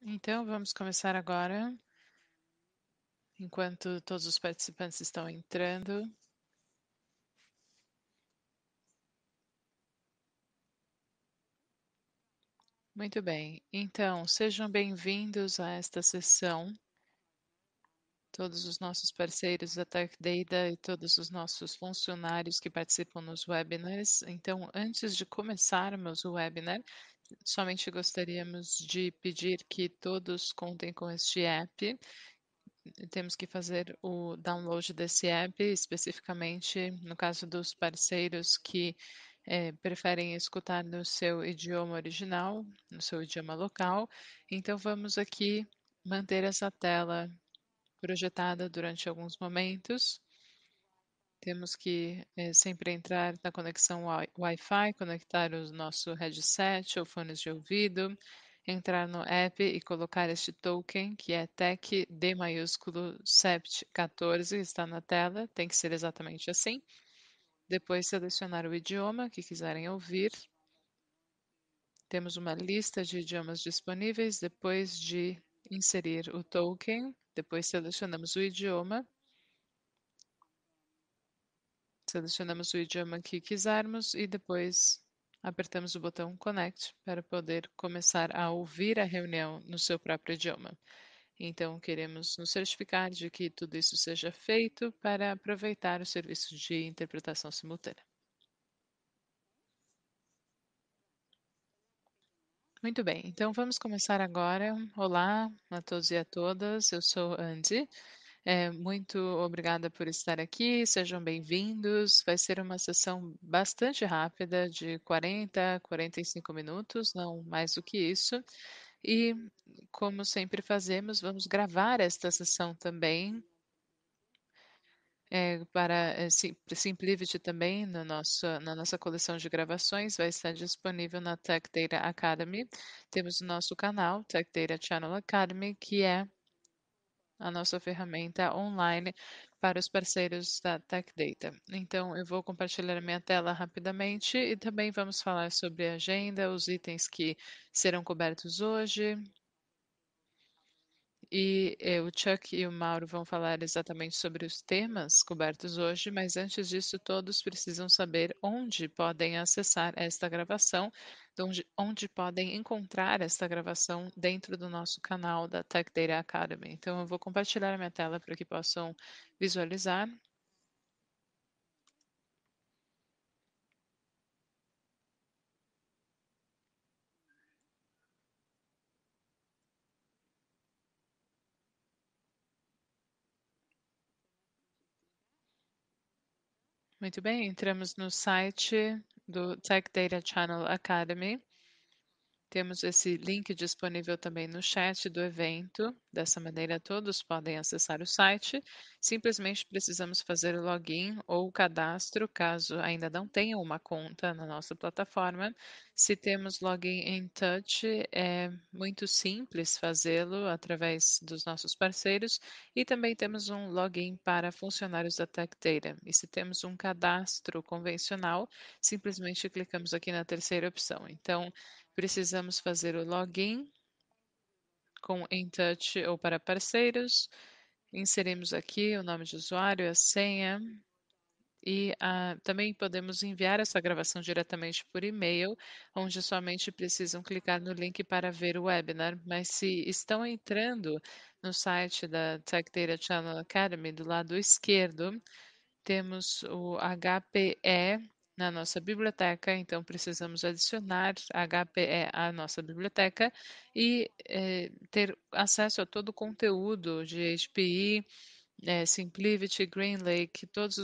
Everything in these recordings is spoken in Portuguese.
Então, vamos começar agora, enquanto todos os participantes estão entrando. Muito bem, então sejam bem-vindos a esta sessão, todos os nossos parceiros da Tech Data e todos os nossos funcionários que participam nos webinars. Então, antes de começarmos o webinar, somente gostaríamos de pedir que todos contem com este app. Temos que fazer o download desse app, especificamente no caso dos parceiros que preferem escutar no seu idioma original, no seu idioma local. Então, vamos aqui manter essa tela projetada durante alguns momentos. Temos que sempre entrar na conexão Wi-Fi, conectar o nosso headset ou fones de ouvido, entrar no app e colocar este token, que é TEC D maiúsculo SEPT 14, está na tela, tem que ser exatamente assim. Depois selecionar o idioma que quiserem ouvir. Temos uma lista de idiomas disponíveis. Depois de inserir o token, depois selecionamos o idioma. Selecionamos o idioma que quisermos e depois apertamos o botão Connect para poder começar a ouvir a reunião no seu próprio idioma. Então, queremos nos certificar de que tudo isso seja feito para aproveitar o serviço de interpretação simultânea. Muito bem, então vamos começar agora. Olá a todos e a todas, eu sou Andy. Muito obrigada por estar aqui, sejam bem-vindos. Vai ser uma sessão bastante rápida, de 40, 45 minutos, não mais do que isso. E, como sempre fazemos, vamos gravar esta sessão também. Para SimpliVity também, na nossa coleção de gravações, vai estar disponível na Tech Data Academy. Temos o nosso canal, Tech Data Channel Academy, que é a nossa ferramenta online para os parceiros da Tech Data. Então, eu vou compartilhar a minha tela rapidamente e também vamos falar sobre a agenda, os itens que serão cobertos hoje. E o Chuck e o Mauro vão falar exatamente sobre os temas cobertos hoje, mas antes disso, todos precisam saber onde podem acessar esta gravação, onde podem encontrar esta gravação dentro do nosso canal da Tech Data Academy. Então, eu vou compartilhar a minha tela para que possam visualizar. Muito bem, entramos no site do Tech Data Channel Academy. Temos esse link disponível também no chat do evento. Dessa maneira, todos podem acessar o site. Simplesmente precisamos fazer o login ou o cadastro, caso ainda não tenham uma conta na nossa plataforma. Se temos login em touch, é muito simples fazê-lo através dos nossos parceiros. E também temos um login para funcionários da Tech Data. E se temos um cadastro convencional, simplesmente clicamos aqui na terceira opção. Então, precisamos fazer o login com InTouch ou para parceiros. Inserimos aqui o nome de usuário, a senha. E também podemos enviar essa gravação diretamente por e-mail, onde somente precisam clicar no link para ver o webinar. Mas se estão entrando no site da Tech Data Channel Academy, do lado esquerdo, temos o HPE na nossa biblioteca, então precisamos adicionar HPE à nossa biblioteca e ter acesso a todo o conteúdo de HPE, SimpliVity, GreenLake, todos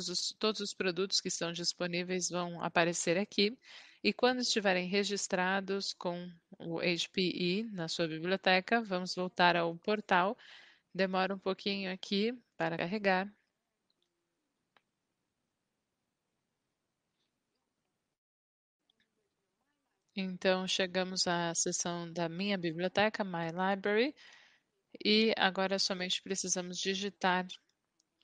os produtos que estão disponíveis vão aparecer aqui. E quando estiverem registrados com o HPE na sua biblioteca, vamos voltar ao portal. Demora um pouquinho aqui para carregar. Então, chegamos à seção da minha biblioteca, My Library, e agora somente precisamos digitar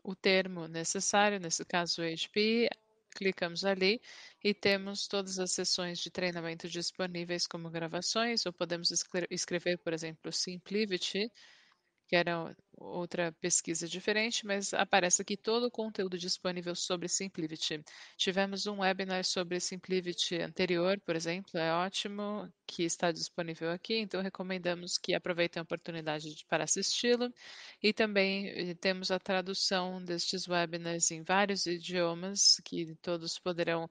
o termo necessário, nesse caso, HP. Clicamos ali e temos todas as sessões de treinamento disponíveis como gravações, ou podemos escrever, por exemplo, Simplivity, que era outra pesquisa diferente, mas aparece aqui todo o conteúdo disponível sobre Simplivity. Tivemos um webinar sobre Simplivity anterior, por exemplo, é ótimo, que está disponível aqui, então recomendamos que aproveitem a oportunidade para assisti-lo. E também temos a tradução destes webinars em vários idiomas, que todos poderão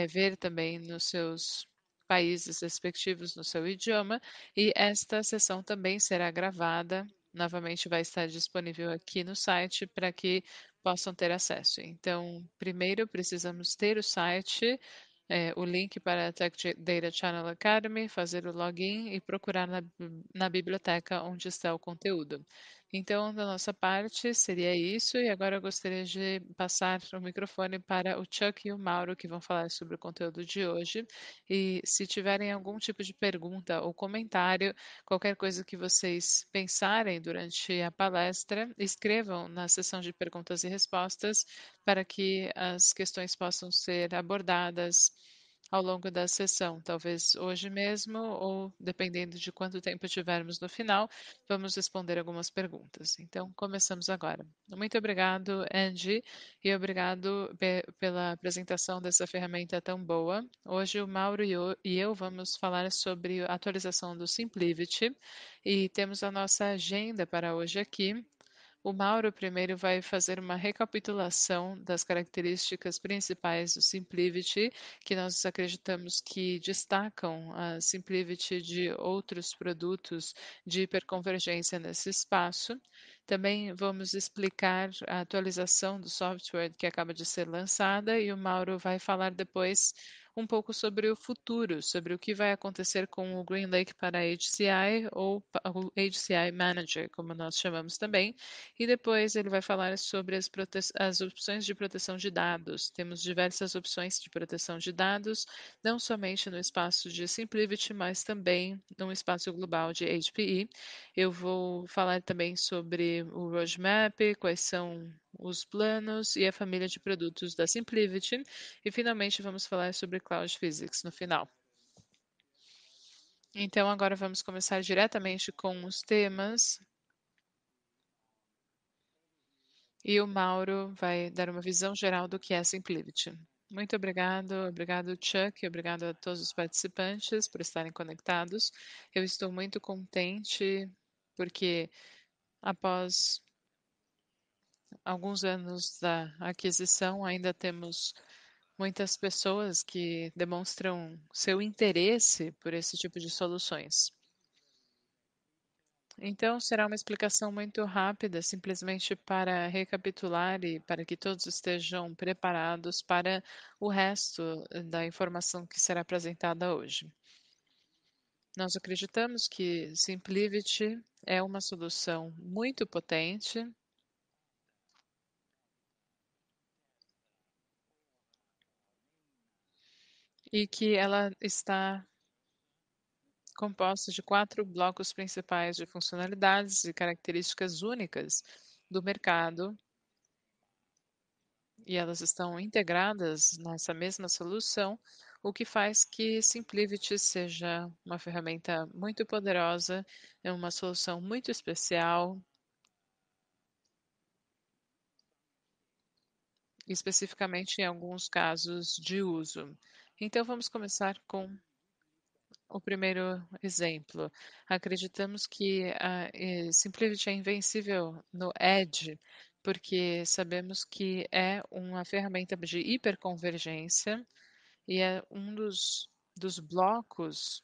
ver também nos seus países respectivos no seu idioma, e esta sessão também será gravada. Novamente vai estar disponível aqui no site para que possam ter acesso. Então, primeiro precisamos ter o site, o link para a Tech Data Channel Academy, fazer o login e procurar na biblioteca onde está o conteúdo. Então, da nossa parte, seria isso. E agora eu gostaria de passar o microfone para o Chuck e o Mauro, que vão falar sobre o conteúdo de hoje. E se tiverem algum tipo de pergunta ou comentário, qualquer coisa que vocês pensarem durante a palestra, escrevam na seção de perguntas e respostas para que as questões possam ser abordadas ao longo da sessão, talvez hoje mesmo, ou dependendo de quanto tempo tivermos no final, vamos responder algumas perguntas. Então, começamos agora. Muito obrigado, Angie, e obrigado pela apresentação dessa ferramenta tão boa. Hoje, o Mauro e eu vamos falar sobre a atualização do Simplivity e temos a nossa agenda para hoje aqui. O Mauro primeiro vai fazer uma recapitulação das características principais do Simplivity, que nós acreditamos que destacam a Simplivity de outros produtos de hiperconvergência nesse espaço. Também vamos explicar a atualização do software que acaba de ser lançada e o Mauro vai falar depois um pouco sobre o futuro, sobre o que vai acontecer com o GreenLake para HCI ou o HCI Manager, como nós chamamos também, e depois ele vai falar sobre as opções de proteção de dados. Temos diversas opções de proteção de dados, não somente no espaço de Simplivity, mas também no espaço global de HPE. Eu vou falar também sobre o roadmap, quais são os planos e a família de produtos da Simplivity. E finalmente vamos falar sobre Cloud Physics no final. Então agora vamos começar diretamente com os temas. E o Mauro vai dar uma visão geral do que é Simplivity. Muito obrigado, obrigado Chuck, obrigado a todos os participantes por estarem conectados. Eu estou muito contente porque após alguns anos da aquisição ainda temos muitas pessoas que demonstram seu interesse por esse tipo de soluções. Então, será uma explicação muito rápida, simplesmente para recapitular e para que todos estejam preparados para o resto da informação que será apresentada hoje. Nós acreditamos que Simplivity é uma solução muito potente e que ela está composta de 4 blocos principais de funcionalidades e características únicas do mercado, e elas estão integradas nessa mesma solução, o que faz que Simplivity seja uma ferramenta muito poderosa, é uma solução muito especial, especificamente em alguns casos de uso. Então vamos começar com o primeiro exemplo. Acreditamos que a Simplivity é invencível no Edge, porque sabemos que é uma ferramenta de hiperconvergência e é um dos blocos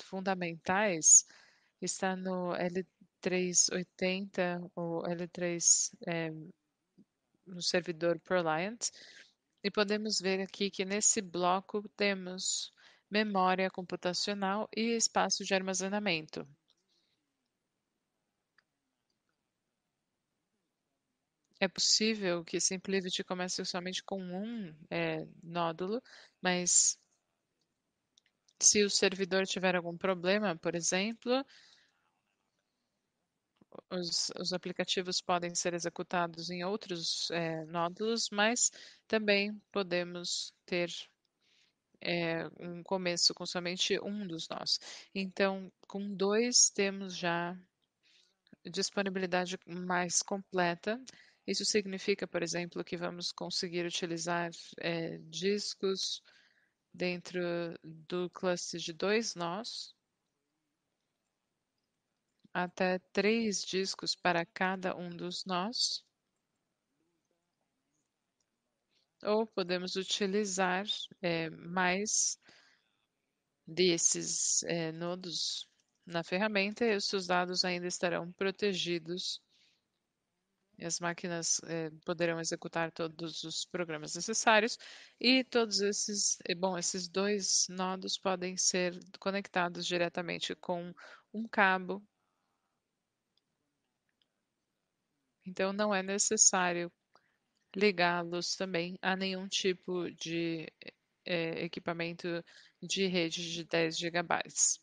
fundamentais está no L380 ou L3 no servidor ProLiant. E podemos ver aqui que nesse bloco temos memória computacional e espaço de armazenamento. É possível que Simplivity comece somente com um nódulo, mas se o servidor tiver algum problema, por exemplo, os aplicativos podem ser executados em outros nódulos, mas também podemos ter um começo com somente um dos nós. Então, com dois, temos já disponibilidade mais completa. Isso significa, por exemplo, que vamos conseguir utilizar discos dentro do cluster de dois nós, até 3 discos para cada um dos nós, ou podemos utilizar mais desses nodos na ferramenta e os seus dados ainda estarão protegidos e as máquinas poderão executar todos os programas necessários e todos esses, bom, esses dois nodos podem ser conectados diretamente com um cabo, então não é necessário ligá-los também a nenhum tipo de equipamento de rede de 10 gigabytes.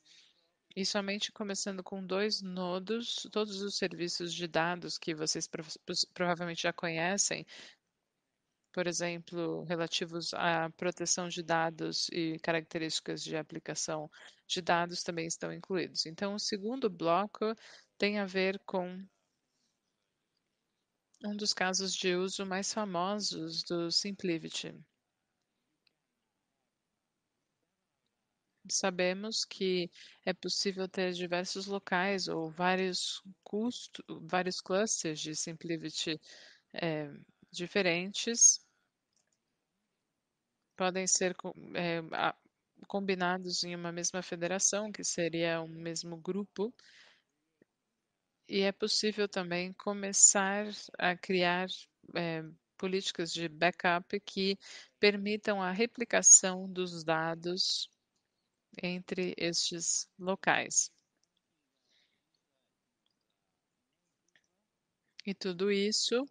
E somente começando com dois nodos, todos os serviços de dados que vocês provavelmente já conhecem, por exemplo, relativos à proteção de dados e características de aplicação de dados também estão incluídos. Então, o segundo bloco tem a ver com um dos casos de uso mais famosos do SimpliVity. Sabemos que é possível ter diversos locais ou vários clusters de SimpliVity diferentes, podem ser combinados em uma mesma federação, que seria um mesmo grupo, e é possível também começar a criar eh, políticas de backup que permitam a replicação dos dados entre estes locais. E tudo isso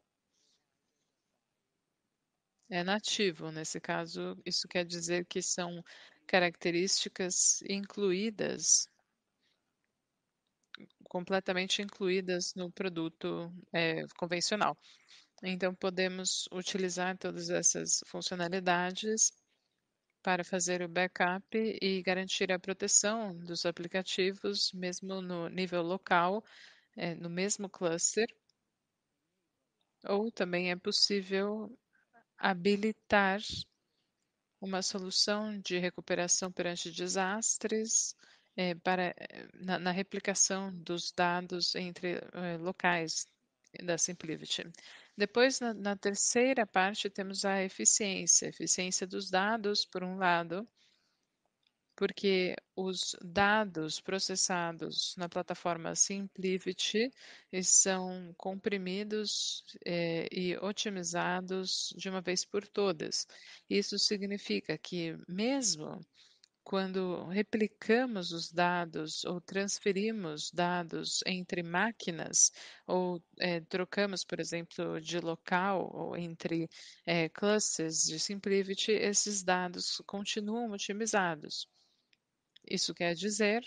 é nativo. Nesse caso, isso quer dizer que são características incluídas, completamente incluídas no produto convencional. Então, podemos utilizar todas essas funcionalidades para fazer o backup e garantir a proteção dos aplicativos, mesmo no nível local, no mesmo cluster. Ou também é possível habilitar uma solução de recuperação perante desastres na replicação dos dados entre locais da SimpliVity. Depois, na terceira parte, temos a eficiência dos dados, por um lado, porque os dados processados na plataforma SimpliVity são comprimidos e otimizados de uma vez por todas. Isso significa que, mesmo quando replicamos os dados ou transferimos dados entre máquinas, ou trocamos, por exemplo, de local ou entre clusters de SimpliVity, esses dados continuam otimizados. Isso quer dizer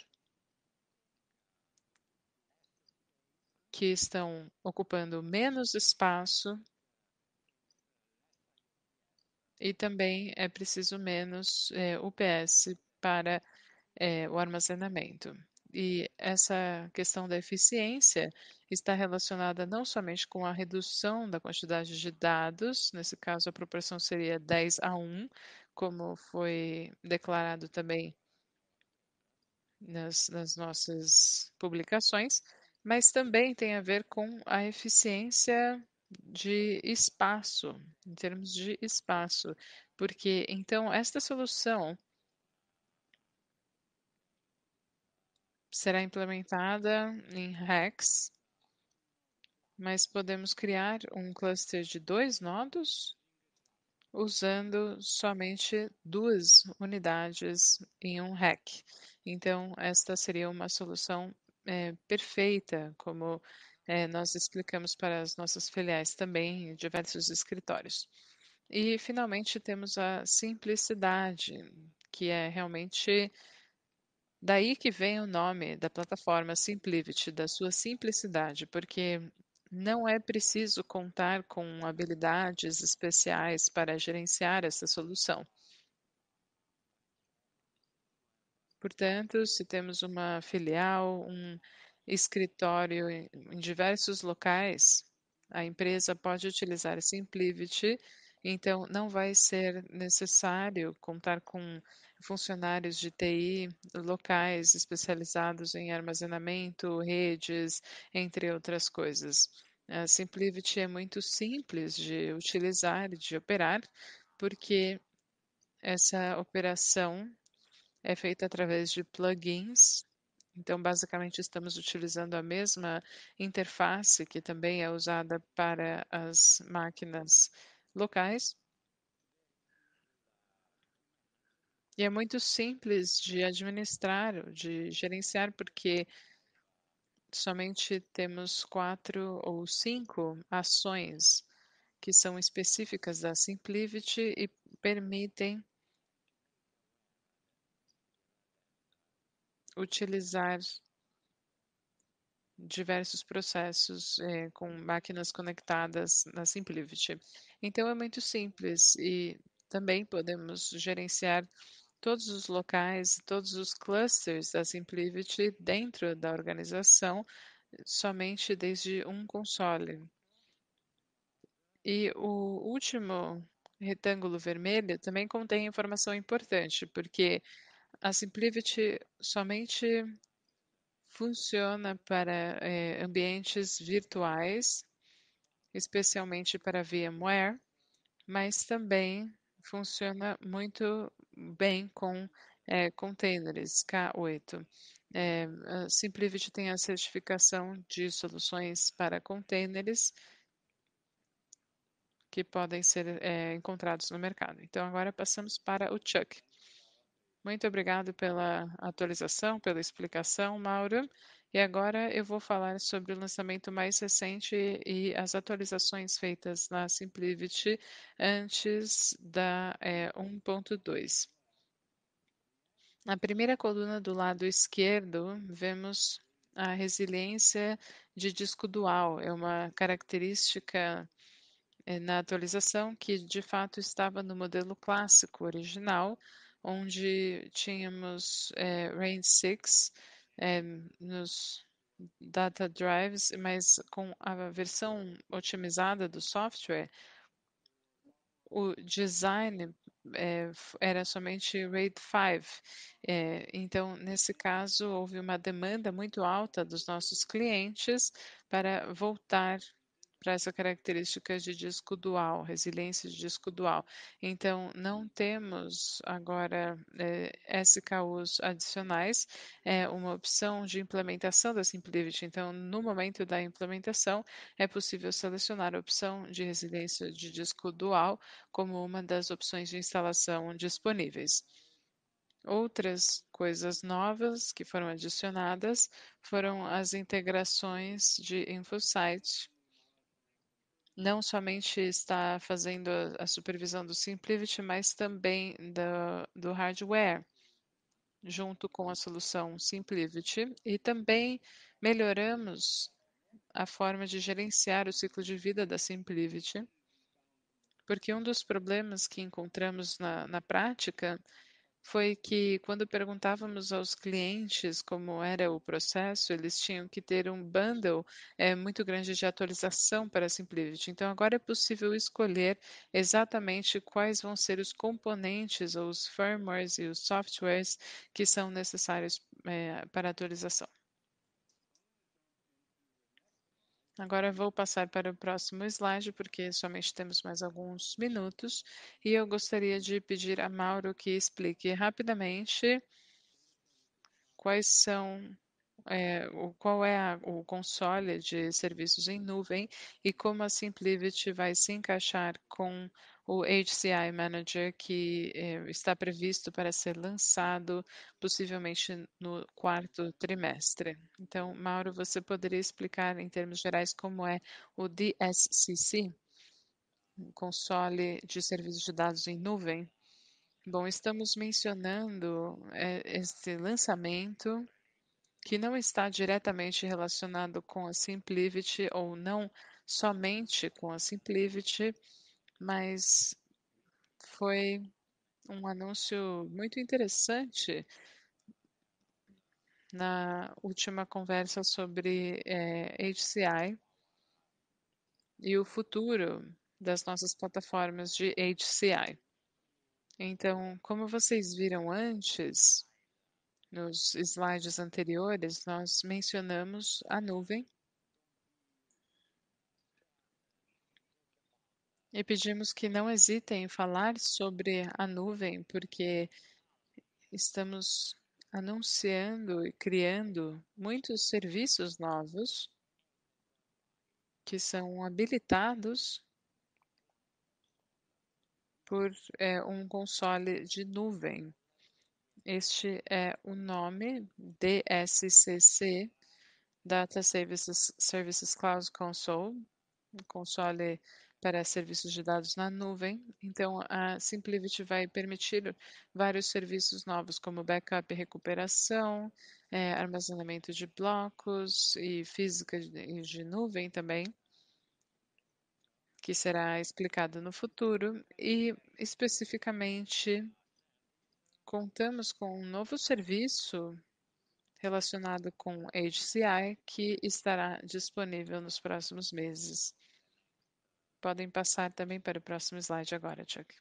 que estão ocupando menos espaço e também é preciso menos UPS para o armazenamento. E essa questão da eficiência está relacionada não somente com a redução da quantidade de dados, nesse caso a proporção seria 10:1, como foi declarado também nas nossas publicações, mas também tem a ver com a eficiência de espaço, em termos de espaço, porque então esta solução será implementada em racks, mas podemos criar um cluster de 2 nodos usando somente 2 unidades em um rack. Então, esta seria uma solução perfeita, como nós explicamos para as nossas filiais também em diversos escritórios. E, finalmente, temos a simplicidade, que é realmente Daí que vem o nome da plataforma SimpliVity, da sua simplicidade, porque não é preciso contar com habilidades especiais para gerenciar essa solução. Portanto, se temos uma filial, um escritório em diversos locais, a empresa pode utilizar a SimpliVity, então não vai ser necessário contar com funcionários de TI locais especializados em armazenamento, redes, entre outras coisas. A SimpliVity é muito simples de utilizar e de operar, porque essa operação é feita através de plugins. Então, basicamente, estamos utilizando a mesma interface que também é usada para as máquinas locais. E é muito simples de administrar, de gerenciar, porque somente temos 4 ou 5 ações que são específicas da SimpliVity e permitem utilizar diversos processos com máquinas conectadas na SimpliVity. Então é muito simples e também podemos gerenciar todos os locais, todos os clusters da SimpliVity dentro da organização somente desde um console. E o último retângulo vermelho também contém informação importante, porque a SimpliVity somente funciona para ambientes virtuais, especialmente para VMware, mas também funciona muito bem com containers K8. A SimpliVity tem a certificação de soluções para containers que podem ser encontrados no mercado. Então, agora passamos para o Chuck. Muito obrigado pela atualização, pela explicação, Mauro. E agora eu vou falar sobre o lançamento mais recente e as atualizações feitas na SimpliVity antes da 1.2. Na primeira coluna do lado esquerdo, vemos a resiliência de disco dual. É uma característica na atualização que de fato estava no modelo clássico original, onde tínhamos RAID 6 nos data drives, mas com a versão otimizada do software, o design era somente RAID 5. Então, nesse caso, houve uma demanda muito alta dos nossos clientes para voltar para essa característica de disco dual, resiliência de disco dual. Então, não temos agora SKUs adicionais, é uma opção de implementação da SimpliVity. Então, no momento da implementação, é possível selecionar a opção de resiliência de disco dual como uma das opções de instalação disponíveis. Outras coisas novas que foram adicionadas foram as integrações de InfoSight. Não somente está fazendo a supervisão do SimpliVity, mas também do hardware, junto com a solução SimpliVity, e também melhoramos a forma de gerenciar o ciclo de vida da SimpliVity, porque um dos problemas que encontramos na prática foi que, quando perguntávamos aos clientes como era o processo, eles tinham que ter um bundle muito grande de atualização para a SimpliVity. Então, agora é possível escolher exatamente quais vão ser os componentes, ou os firmwares e os softwares que são necessários para atualização. Agora vou passar para o próximo slide, porque somente temos mais alguns minutos, e eu gostaria de pedir a Mauro que explique rapidamente quais são, qual é o console de serviços em nuvem e como a SimpliVity vai se encaixar com o HCI Manager que está previsto para ser lançado possivelmente no quarto trimestre. Então, Mauro, você poderia explicar em termos gerais como é o DSCC, um console de serviços de dados em nuvem? Bom, estamos mencionando esse lançamento que não está diretamente relacionado com a SimpliVity ou não somente com a SimpliVity, mas foi um anúncio muito interessante na última conversa sobre HCI e o futuro das nossas plataformas de HCI. Então, como vocês viram antes, nos slides anteriores, nós mencionamos a nuvem e pedimos que não hesitem em falar sobre a nuvem, porque estamos anunciando e criando muitos serviços novos que são habilitados por um console de nuvem. Este é o nome DSCC, Data Services Cloud Console, um console para serviços de dados na nuvem. Então, a SimpliVity vai permitir vários serviços novos, como backup e recuperação, armazenamento de blocos e física de nuvem também, que será explicado no futuro. E, especificamente, contamos com um novo serviço relacionado com HCI que estará disponível nos próximos meses. Podem passar também para o próximo slide agora, Chuck.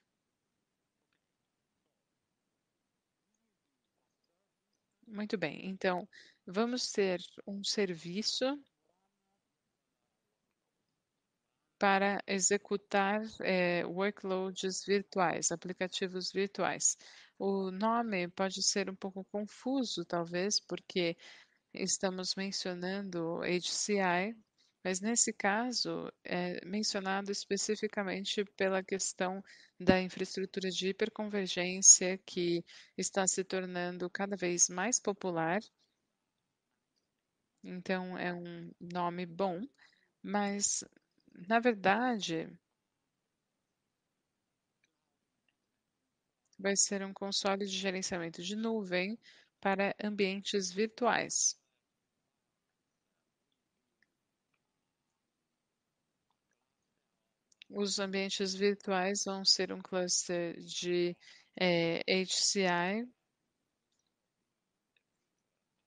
Muito bem, então vamos ter um serviço para executar workloads virtuais, aplicativos virtuais. O nome pode ser um pouco confuso, talvez, porque estamos mencionando HCI, mas nesse caso é mencionado especificamente pela questão da infraestrutura de hiperconvergência que está se tornando cada vez mais popular. Então é um nome bom, mas na verdade vai ser um console de gerenciamento de nuvem para ambientes virtuais. Os ambientes virtuais vão ser um cluster de HCI,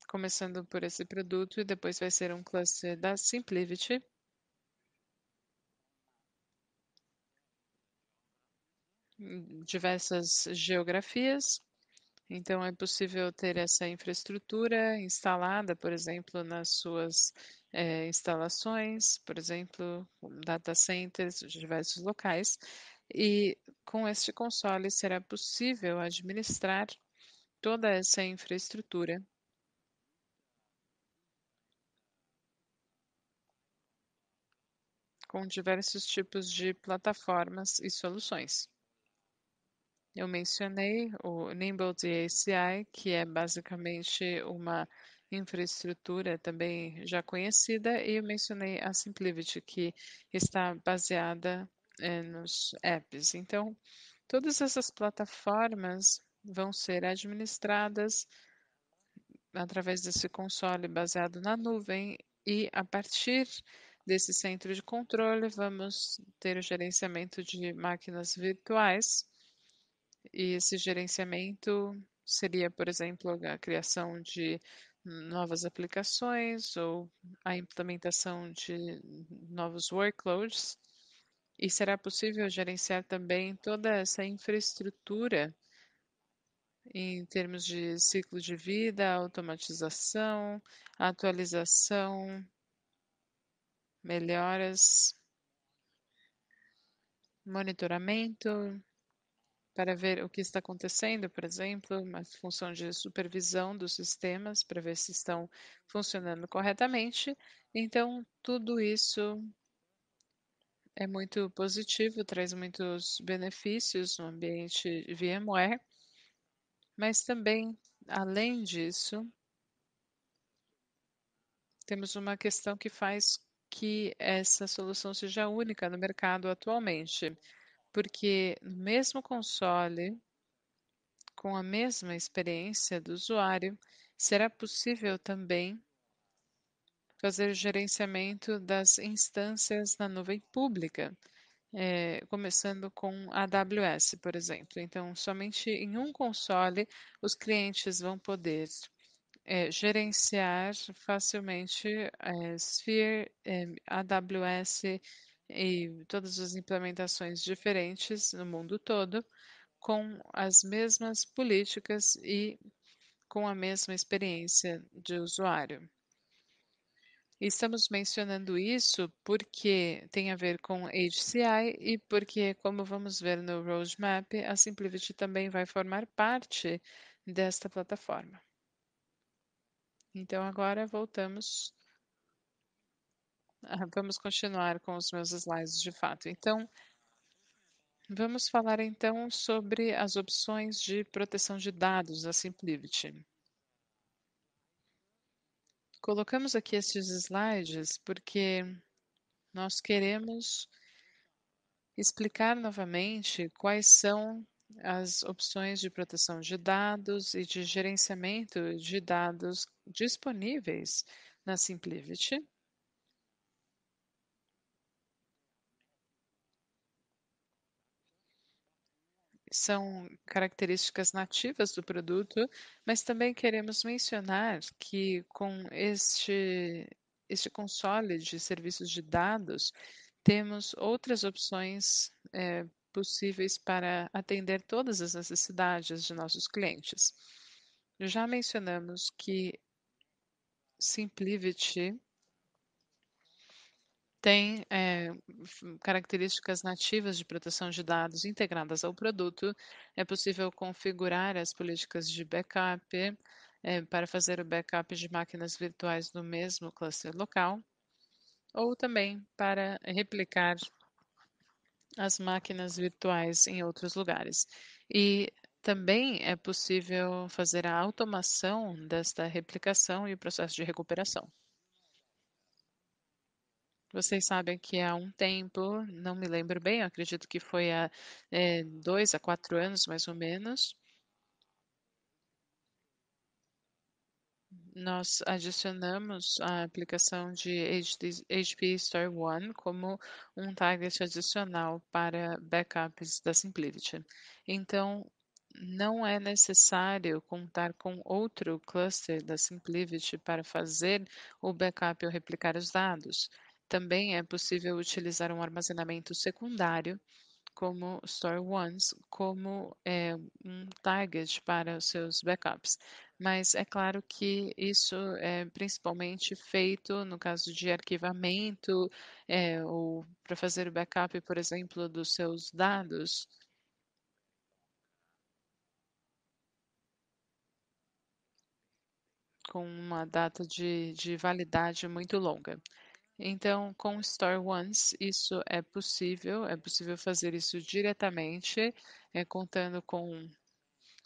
começando por esse produto, e depois vai ser um cluster da SimpliVity, em diversas geografias. Então, é possível ter essa infraestrutura instalada, por exemplo, nas suas instalações, por exemplo, data centers de diversos locais. E com este console será possível administrar toda essa infraestrutura com diversos tipos de plataformas e soluções. Eu mencionei o Nimble DACI, que é basicamente uma infraestrutura também já conhecida, e eu mencionei a SimpliVity, que está baseada nos apps. Então, todas essas plataformas vão ser administradas através desse console baseado na nuvem e a partir desse centro de controle vamos ter o gerenciamento de máquinas virtuais e esse gerenciamento seria, por exemplo, a criação de novas aplicações ou a implementação de novos workloads. E será possível gerenciar também toda essa infraestrutura em termos de ciclo de vida, automatização, atualização, melhoras, monitoramento, para ver o que está acontecendo, por exemplo, uma função de supervisão dos sistemas para ver se estão funcionando corretamente. Então, tudo isso é muito positivo, traz muitos benefícios no ambiente VMware, mas também, além disso, temos uma questão que faz que essa solução seja única no mercado atualmente, porque no mesmo console com a mesma experiência do usuário, será possível também fazer o gerenciamento das instâncias na nuvem pública, começando com a AWS, por exemplo. Então, somente em um console os clientes vão poder gerenciar facilmente Sphere, AWS e todas as implementações diferentes no mundo todo, com as mesmas políticas e com a mesma experiência de usuário. E estamos mencionando isso porque tem a ver com HCI e porque, como vamos ver no roadmap, a SimpliVity também vai formar parte desta plataforma. Então agora vamos continuar com os meus slides de fato. Então, vamos falar então sobre as opções de proteção de dados da SimpliVity. Colocamos aqui estes slides porque nós queremos explicar novamente quais são as opções de proteção de dados e de gerenciamento de dados disponíveis na SimpliVity. São características nativas do produto, mas também queremos mencionar que com este console de serviços de dados, temos outras opções possíveis para atender todas as necessidades de nossos clientes. Já mencionamos que SimpliVity tem características nativas de proteção de dados integradas ao produto. É possível configurar as políticas de backup para fazer o backup de máquinas virtuais no mesmo cluster local, ou também para replicar as máquinas virtuais em outros lugares. E também é possível fazer a automação desta replicação e o processo de recuperação. Vocês sabem que há um tempo, não me lembro bem, eu acredito que foi há 2 a 4 anos mais ou menos, nós adicionamos a aplicação de HP Store One como um target adicional para backups da SimpliVity. Então, não é necessário contar com outro cluster da SimpliVity para fazer o backup ou replicar os dados. Também é possível utilizar um armazenamento secundário como Store Ones, como um target para os seus backups. Mas é claro que isso é principalmente feito no caso de arquivamento, ou para fazer o backup, por exemplo, dos seus dados, com uma data de validade muito longa. Então, com Store Once, isso é possível fazer isso diretamente, contando com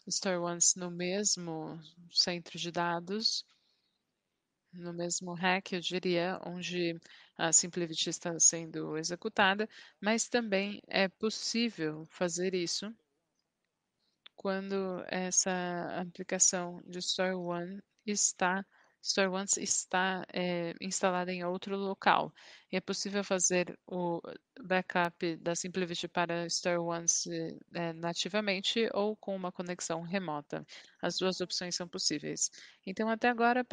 Store Once no mesmo centro de dados, no mesmo rack, eu diria, onde a SimpliVity está sendo executada, mas também é possível fazer isso quando essa aplicação de Store Once está instalada em outro local. E é possível fazer o backup da SimpliVity para Store Once nativamente ou com uma conexão remota. As duas opções são possíveis. Então, até agora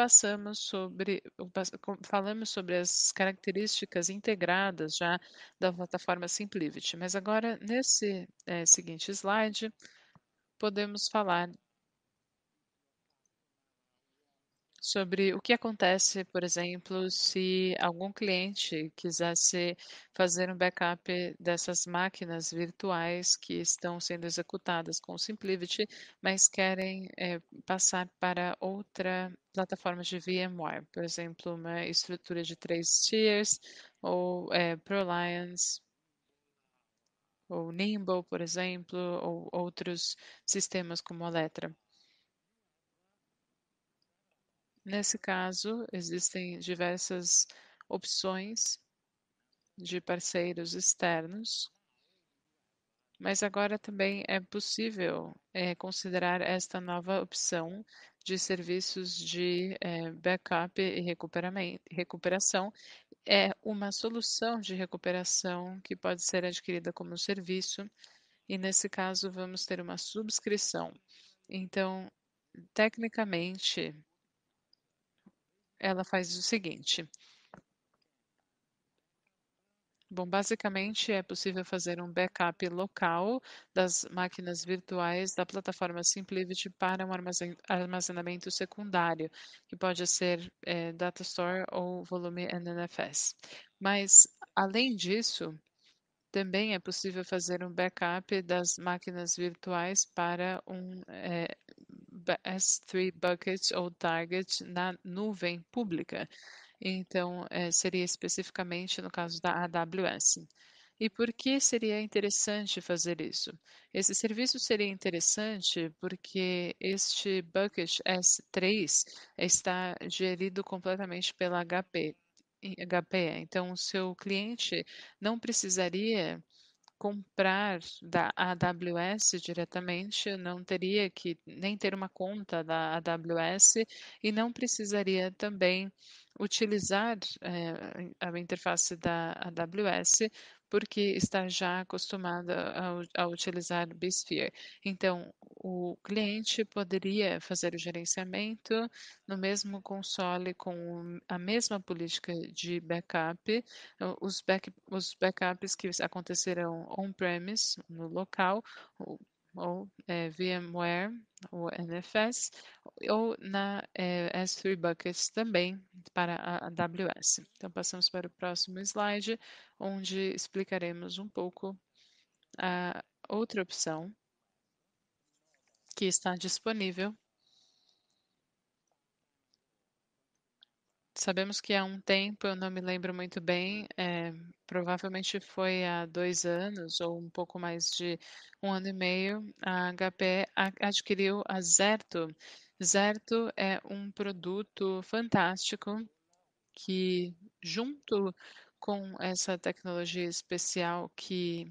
falamos sobre as características integradas já da plataforma SimpliVity, mas agora nesse seguinte slide podemos falar sobre o que acontece, por exemplo, se algum cliente quisesse fazer um backup dessas máquinas virtuais que estão sendo executadas com o SimpliVity, mas querem passar para outra plataforma de VMware, por exemplo, uma estrutura de 3 tiers ou ProLiants ou Nimble, por exemplo, ou outros sistemas como a Alletra. Nesse caso, existem diversas opções de parceiros externos Mas agora também é possível considerar esta nova opção de serviços de backup e recuperação. É uma solução de recuperação que pode ser adquirida como serviço, e nesse caso vamos ter uma subscrição. Então, tecnicamente, ela faz o seguinte. Bom, basicamente é possível fazer um backup local das máquinas virtuais da plataforma SimpliVity para um armazenamento secundário, que pode ser Data Store ou volume NNFS. Mas, além disso, também é possível fazer um backup das máquinas virtuais para um S3 bucket ou target na nuvem pública. Então, seria especificamente no caso da AWS. E por que seria interessante fazer isso? Esse serviço seria interessante porque este bucket S3 está gerido completamente pela HP. Então, o seu cliente não precisaria comprar da AWS diretamente, não teria que nem ter uma conta da AWS e não precisaria também utilizar a interface da AWS, porque está já acostumada a utilizar bSphere. Então, o cliente poderia fazer o gerenciamento no mesmo console com a mesma política de backup, os backups que acontecerão on-premise, no local, ou VMware, ou NFS, ou na S3 Buckets também para a AWS. Então, passamos para o próximo slide, onde explicaremos um pouco a outra opção que está disponível. Sabemos que há um tempo, eu não me lembro muito bem, provavelmente foi há 2 anos ou um pouco mais de 1 ano e meio, a HP adquiriu a Zerto. Zerto é um produto fantástico que, junto com essa tecnologia especial que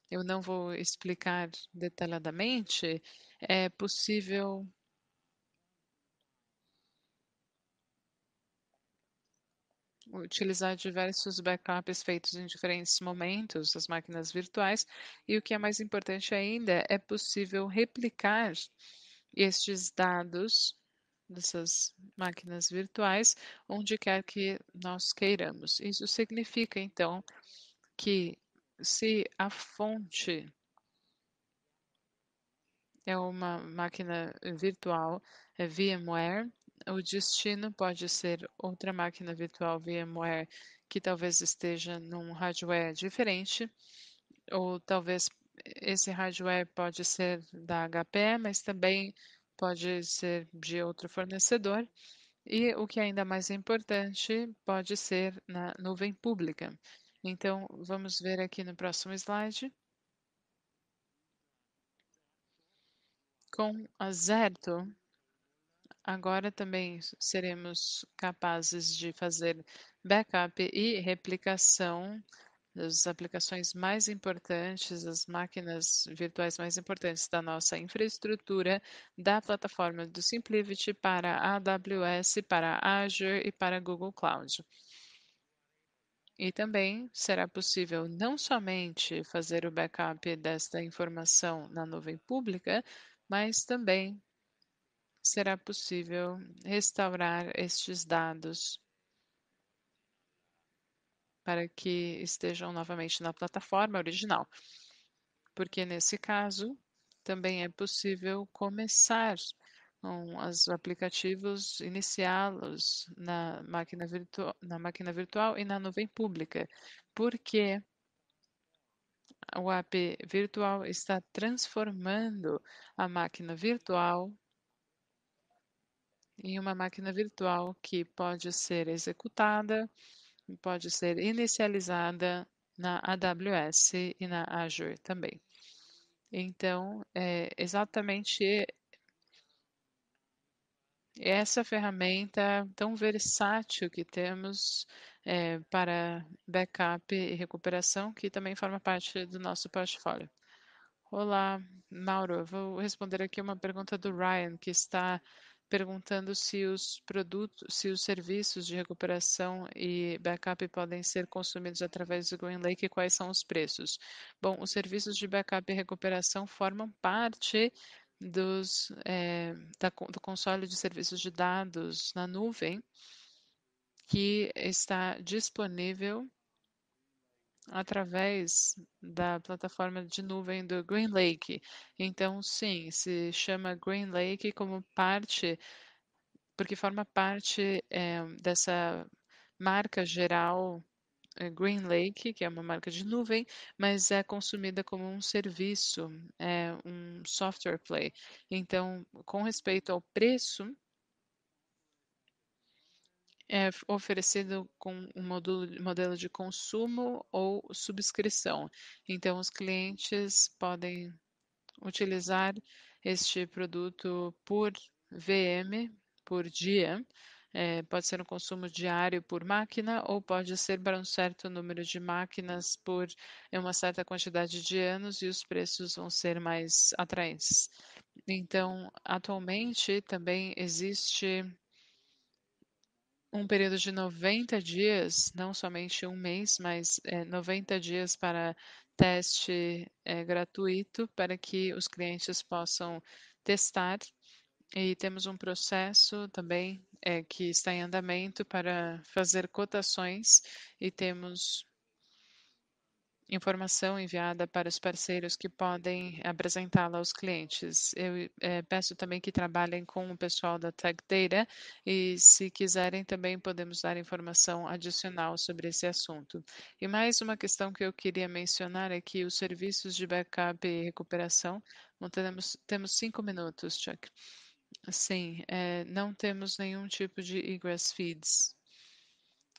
eu não vou explicar detalhadamente, é possível utilizar diversos backups feitos em diferentes momentos das máquinas virtuais, e o que é mais importante ainda, é possível replicar estes dados dessas máquinas virtuais onde quer que nós queiramos. Isso significa, então, que se a fonte é uma máquina virtual, é VMware. O destino pode ser outra máquina virtual VMware que talvez esteja num hardware diferente, ou talvez esse hardware pode ser da HP, mas também pode ser de outro fornecedor. E o que é ainda mais importante, pode ser na nuvem pública. Então, vamos ver aqui no próximo slide. Com a Zerto, agora também seremos capazes de fazer backup e replicação das aplicações mais importantes, as máquinas virtuais mais importantes da nossa infraestrutura, da plataforma do SimpliVity para a AWS, para a Azure e para a Google Cloud. E também será possível não somente fazer o backup desta informação na nuvem pública, mas também será possível restaurar estes dados para que estejam novamente na plataforma original, porque nesse caso também é possível começar com os aplicativos, iniciá-los na máquina virtual e na nuvem pública, porque o app virtual está transformando a máquina virtual em uma máquina virtual que pode ser executada, pode ser inicializada na AWS e na Azure também. Então, é exatamente essa ferramenta tão versátil que temos para backup e recuperação, que também forma parte do nosso portfólio. Olá, Mauro. Eu vou responder aqui uma pergunta do Ryan, que está perguntando se os produtos, se os serviços de recuperação e backup podem ser consumidos através do GreenLake e quais são os preços. Bom, os serviços de backup e recuperação formam parte do console de serviços de dados na nuvem, que está disponível através da plataforma de nuvem do GreenLake. Então, sim, se chama GreenLake como parte, porque forma parte dessa marca geral GreenLake, que é uma marca de nuvem, mas é consumida como um serviço, um software play. Então, com respeito ao preço, é oferecido com um modelo de consumo ou subscrição. Então, os clientes podem utilizar este produto por VM, por dia. Pode ser um consumo diário por máquina ou pode ser para um certo número de máquinas por uma certa quantidade de anos e os preços vão ser mais atraentes. Então, atualmente também existe um período de 90 dias, não somente um mês, mas 90 dias para teste gratuito para que os clientes possam testar. E temos um processo também que está em andamento para fazer cotações e temos informação enviada para os parceiros que podem apresentá-la aos clientes. Eu peço também que trabalhem com o pessoal da Tech Data e, se quiserem, também podemos dar informação adicional sobre esse assunto. E mais uma questão que eu queria mencionar é que os serviços de backup e recuperação, não temos 5 minutos, Chuck. Sim, não temos nenhum tipo de egress feeds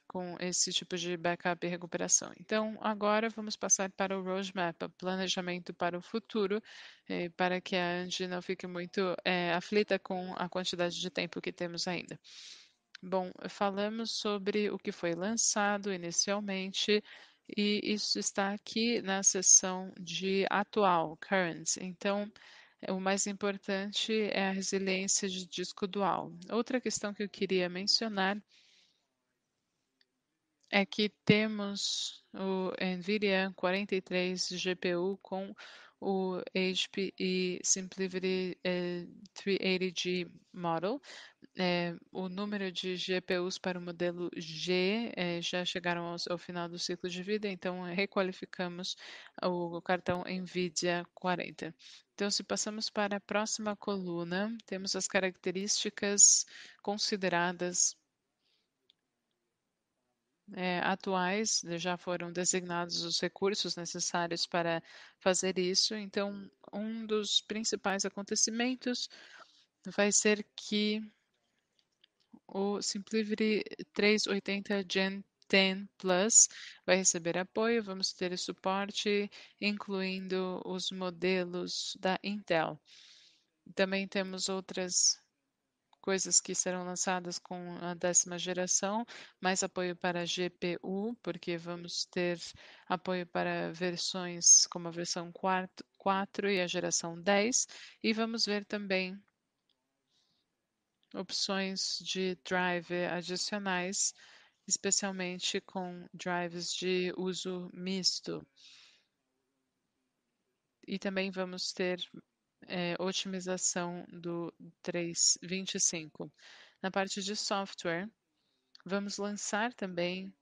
com esse tipo de backup e recuperação. Então, agora vamos passar para o roadmap, o planejamento para o futuro, para que a Angie não fique muito aflita com a quantidade de tempo que temos ainda. Bom, falamos sobre o que foi lançado inicialmente, e isso está aqui na seção de atual, current. Então, o mais importante é a resiliência de disco dual. Outra questão que eu queria mencionar é que temos o NVIDIA 43 GPU com o HPE SimpliVity 380G Model. O número de GPUs para o modelo G já chegaram ao final do ciclo de vida, então requalificamos o cartão NVIDIA 40. Então, se passamos para a próxima coluna, temos as características consideradas atuais, já foram designados os recursos necessários para fazer isso. Então, um dos principais acontecimentos vai ser que o SimpliVity 380 Gen 10 Plus vai receber apoio, vamos ter suporte, incluindo os modelos da Intel. Também temos outras coisas que serão lançadas com a 10ª geração, mais apoio para GPU, porque vamos ter apoio para versões como a versão 4 e a geração 10, e vamos ver também opções de drive adicionais, especialmente com drives de uso misto. E também vamos ter otimização do 325. Na parte de software, vamos lançar também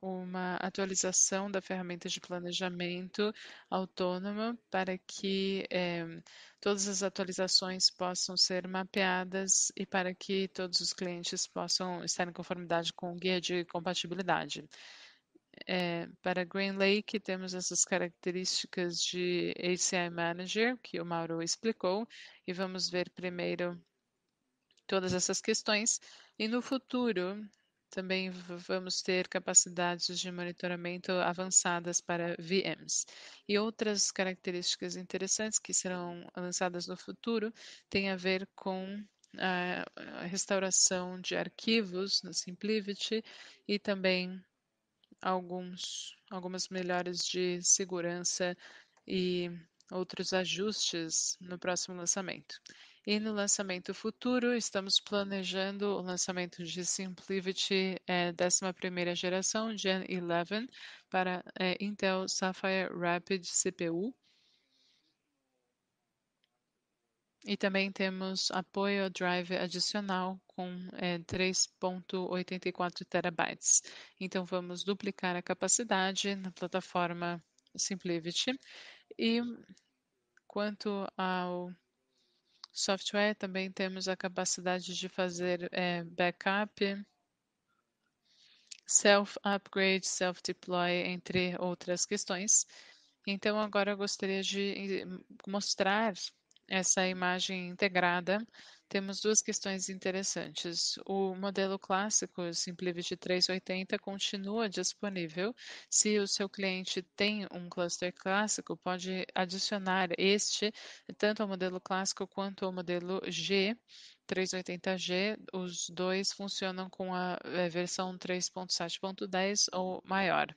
uma atualização da ferramenta de planejamento autônoma para que todas as atualizações possam ser mapeadas e para que todos os clientes possam estar em conformidade com o guia de compatibilidade. Para GreenLake, temos essas características de ACI Manager, que o Mauro explicou, e vamos ver primeiro todas essas questões. E no futuro, também vamos ter capacidades de monitoramento avançadas para VMs. E outras características interessantes que serão lançadas no futuro têm a ver com a restauração de arquivos no SimpliVity e também algumas melhores de segurança e outros ajustes no próximo lançamento. E no lançamento futuro, estamos planejando o lançamento de SimpliVity 11ª geração, Gen 11, para Intel Sapphire Rapids CPU. E também temos apoio ao drive adicional com 3,84 terabytes. Então, vamos duplicar a capacidade na plataforma SimpliVity. E quanto ao software, também temos a capacidade de fazer backup, self-upgrade, self-deploy, entre outras questões. Então, agora eu gostaria de mostrar essa imagem integrada. Temos duas questões interessantes. O modelo clássico SimpliVity 380 continua disponível. Se o seu cliente tem um cluster clássico, pode adicionar este tanto ao modelo clássico quanto ao modelo G. 380G, os dois funcionam com a versão 3.7.10 ou maior.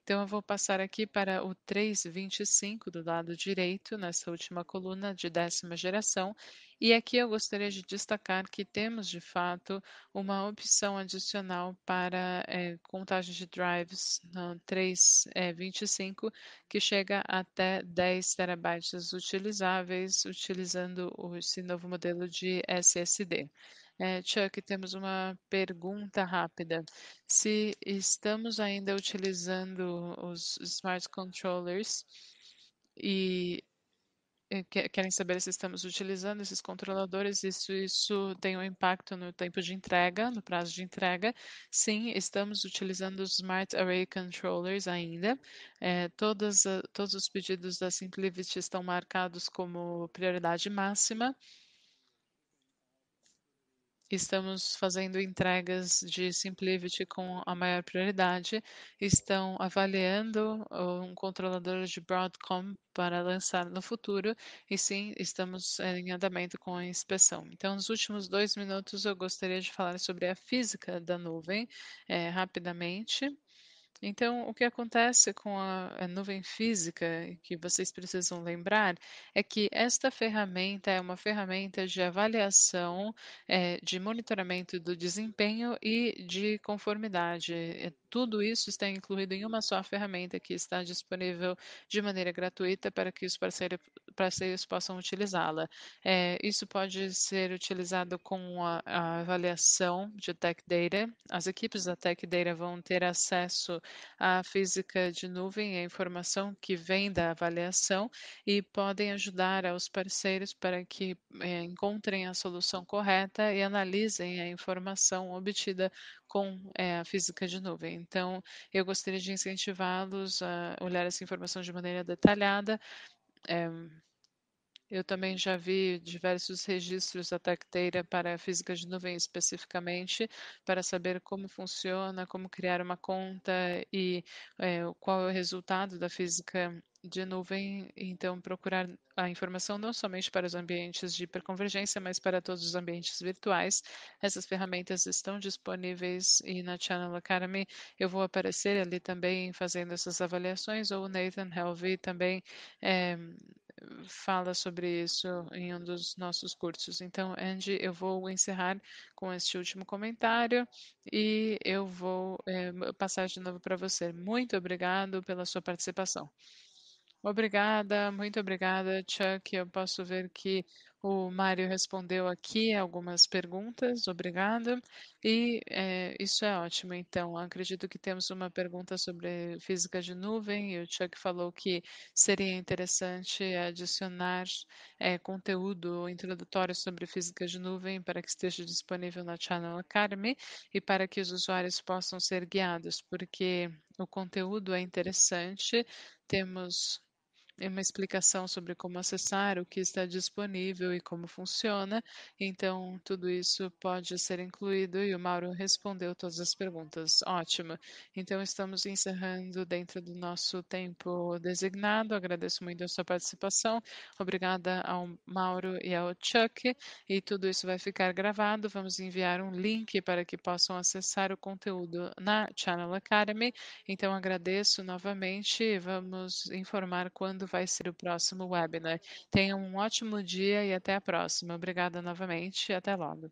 Então, eu vou passar aqui para o 325 do lado direito, nessa última coluna de 10ª geração. E aqui eu gostaria de destacar que temos, de fato, uma opção adicional para contagem de drives no 325, que chega até 10 terabytes utilizáveis, utilizando esse novo modelo de SSD. Chuck, temos uma pergunta rápida. Se estamos ainda utilizando os smart controllers e querem saber se estamos utilizando esses controladores, isso tem um impacto no tempo de entrega, no prazo de entrega. Sim, estamos utilizando os Smart Array Controllers ainda. Todos os pedidos da SimpliVity estão marcados como prioridade máxima. Estamos fazendo entregas de SimpliVity com a maior prioridade. Estão avaliando um controlador de Broadcom para lançar no futuro. E sim, estamos em andamento com a inspeção. Então, nos últimos 2 minutos, eu gostaria de falar sobre a física da nuvem, rapidamente. Então, o que acontece com a nuvem física, que vocês precisam lembrar, é que esta ferramenta é uma ferramenta de avaliação, de monitoramento do desempenho e de conformidade. Tudo isso está incluído em uma só ferramenta que está disponível de maneira gratuita para que os parceiros possam utilizá-la. Isso pode ser utilizado com a avaliação de Tech Data. As equipes da Tech Data vão ter acesso à física de nuvem, a informação que vem da avaliação, e podem ajudar aos parceiros para que encontrem a solução correta e analisem a informação obtida com a física de nuvem. Então, eu gostaria de incentivá-los a olhar essa informação de maneira detalhada. Eu também já vi diversos registros da Tech Data para a física de nuvem especificamente, para saber como funciona, como criar uma conta e qual é o resultado da física de nuvem. Então, procurar a informação não somente para os ambientes de hiperconvergência, mas para todos os ambientes virtuais. Essas ferramentas estão disponíveis e na Channel Academy eu vou aparecer ali também fazendo essas avaliações, ou o Nathan Helvey também fala sobre isso em um dos nossos cursos. Então, Andy, eu vou encerrar com este último comentário e eu vou passar de novo para você. Muito obrigado pela sua participação. Obrigada, muito obrigada, Chuck. Eu posso ver que o Mário respondeu aqui algumas perguntas, obrigada. E isso é ótimo. Então, acredito que temos uma pergunta sobre física de nuvem, e o Chuck falou que seria interessante adicionar conteúdo introdutório sobre física de nuvem para que esteja disponível na Channel Academy e para que os usuários possam ser guiados, porque o conteúdo é interessante. Temos uma explicação sobre como acessar, o que está disponível e como funciona. Então, tudo isso pode ser incluído e o Mauro respondeu todas as perguntas. Ótimo. Então, estamos encerrando dentro do nosso tempo designado. Agradeço muito a sua participação. Obrigada ao Mauro e ao Chuck. E tudo isso vai ficar gravado. Vamos enviar um link para que possam acessar o conteúdo na Channel Academy. Então, agradeço novamente e vamos informar quando quando vai ser o próximo webinar. Tenha um ótimo dia e até a próxima. Obrigada novamente e até logo.